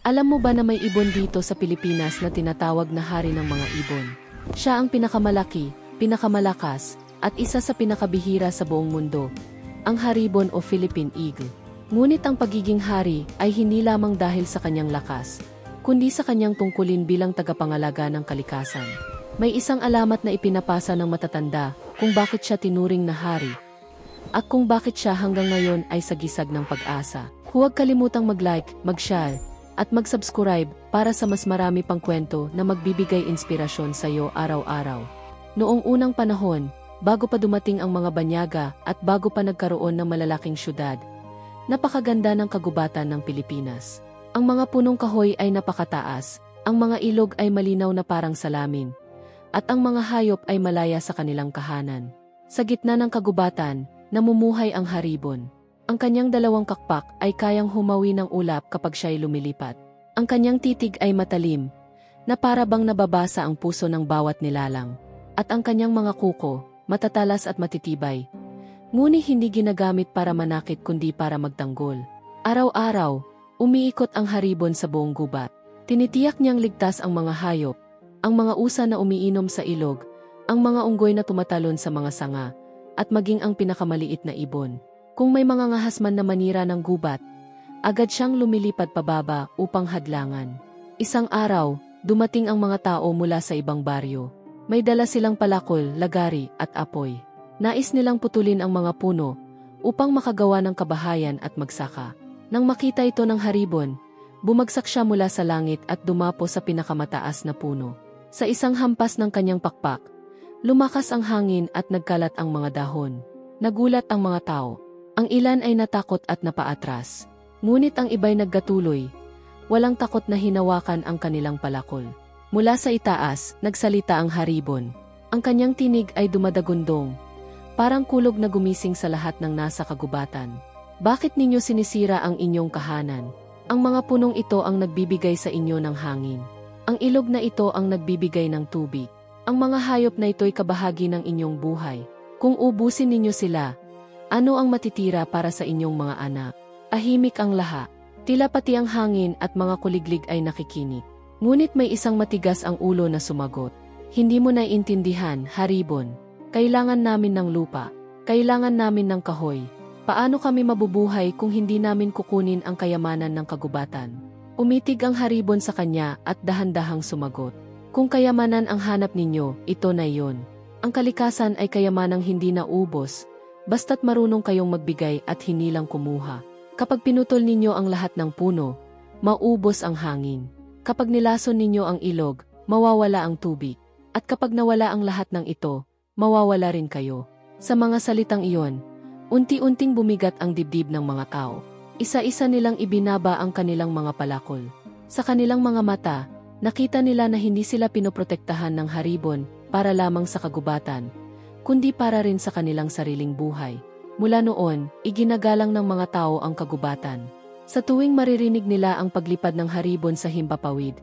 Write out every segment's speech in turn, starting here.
Alam mo ba na may ibon dito sa Pilipinas na tinatawag na hari ng mga ibon? Siya ang pinakamalaki, pinakamalakas, at isa sa pinakabihira sa buong mundo, ang haribon o Philippine Eagle. Ngunit ang pagiging hari ay hindi lamang dahil sa kanyang lakas, kundi sa kanyang tungkulin bilang tagapangalaga ng kalikasan. May isang alamat na ipinapasa ng matatanda kung bakit siya tinuring na hari, at kung bakit siya hanggang ngayon ay sagisag ng pag-asa. Huwag kalimutang mag-like, mag-share, at mag-subscribe para sa mas marami pang kwento na magbibigay inspirasyon sa iyo araw-araw. Noong unang panahon, bago pa dumating ang mga banyaga at bago pa nagkaroon ng malalaking syudad, napakaganda ng kagubatan ng Pilipinas. Ang mga punong kahoy ay napakataas, ang mga ilog ay malinaw na parang salamin, at ang mga hayop ay malaya sa kanilang kahanan. Sa gitna ng kagubatan, namumuhay ang haribon. Ang kanyang dalawang kakpak ay kayang humawi ng ulap kapag siya'y lumilipat. Ang kanyang titig ay matalim, na para bang nababasa ang puso ng bawat nilalang. At ang kanyang mga kuko, matatalas at matitibay, ngunit hindi ginagamit para manakit kundi para magtanggol. Araw-araw, umiikot ang haribon sa buong gubat. Tinitiyak niyang ligtas ang mga hayop, ang mga usa na umiinom sa ilog, ang mga unggoy na tumatalon sa mga sanga, at maging ang pinakamaliit na ibon. Kung may mga ngahas man na manira ng gubat, agad siyang lumilipad pababa upang hadlangan. Isang araw, dumating ang mga tao mula sa ibang baryo. May dala silang palakol, lagari, at apoy. Nais nilang putulin ang mga puno upang makagawa ng kabahayan at magsaka. Nang makita ito ng haribon, bumagsak siya mula sa langit at dumapo sa pinakamataas na puno. Sa isang hampas ng kanyang pakpak, lumakas ang hangin at nagkalat ang mga dahon. Nagulat ang mga tao. Ang ilan ay natakot at napaatras. Ngunit ang iba'y nagkatuloy. Walang takot na hinawakan ang kanilang palakol. Mula sa itaas, nagsalita ang haribon. Ang kanyang tinig ay dumadagundong, parang kulog na gumising sa lahat ng nasa kagubatan. Bakit ninyo sinisira ang inyong kahanan? Ang mga punong ito ang nagbibigay sa inyo ng hangin. Ang ilog na ito ang nagbibigay ng tubig. Ang mga hayop na ito'y kabahagi ng inyong buhay. Kung ubusin ninyo sila, ano ang matitira para sa inyong mga anak? Ahimik ang lahat. Tila pati ang hangin at mga kuliglig ay nakikinig. Ngunit may isang matigas ang ulo na sumagot. Hindi mo naiintindihan, haribon. Kailangan namin ng lupa. Kailangan namin ng kahoy. Paano kami mabubuhay kung hindi namin kukunin ang kayamanan ng kagubatan? Umitig ang haribon sa kanya at dahan-dahang sumagot. Kung kayamanan ang hanap ninyo, ito na iyon. Ang kalikasan ay kayamanang hindi naubos, basta't marunong kayong magbigay at hindi lang kumuha. Kapag pinutol ninyo ang lahat ng puno, maubos ang hangin. Kapag nilason ninyo ang ilog, mawawala ang tubig. At kapag nawala ang lahat ng ito, mawawala rin kayo. Sa mga salitang iyon, unti-unting bumigat ang dibdib ng mga tao. Isa-isa nilang ibinaba ang kanilang mga palakol. Sa kanilang mga mata, nakita nila na hindi sila pinoprotektahan ng haribon para lamang sa kagubatan, kundi para rin sa kanilang sariling buhay. Mula noon, iginagalang ng mga tao ang kagubatan. Sa tuwing maririnig nila ang paglipad ng haribon sa himpapawid,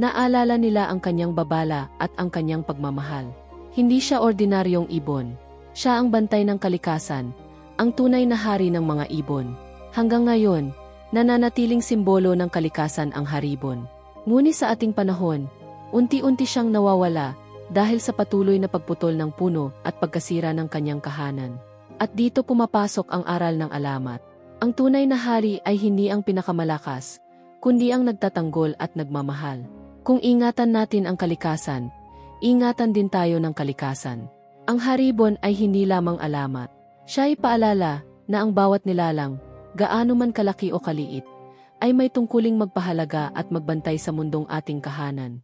naalala nila ang kanyang babala at ang kanyang pagmamahal. Hindi siya ordinaryong ibon. Siya ang bantay ng kalikasan, ang tunay na hari ng mga ibon. Hanggang ngayon, nananatiling simbolo ng kalikasan ang haribon. Ngunit sa ating panahon, unti-unti siyang nawawala dahil sa patuloy na pagputol ng puno at pagkasira ng kanyang kahanan. At dito pumapasok ang aral ng alamat. Ang tunay na hari ay hindi ang pinakamalakas, kundi ang nagtatanggol at nagmamahal. Kung ingatan natin ang kalikasan, ingatan din tayo ng kalikasan. Ang haribon ay hindi lamang alamat. Siya ay paalala na ang bawat nilalang, gaano man kalaki o kaliit, ay may tungkuling magpahalaga at magbantay sa mundong ating kahanan.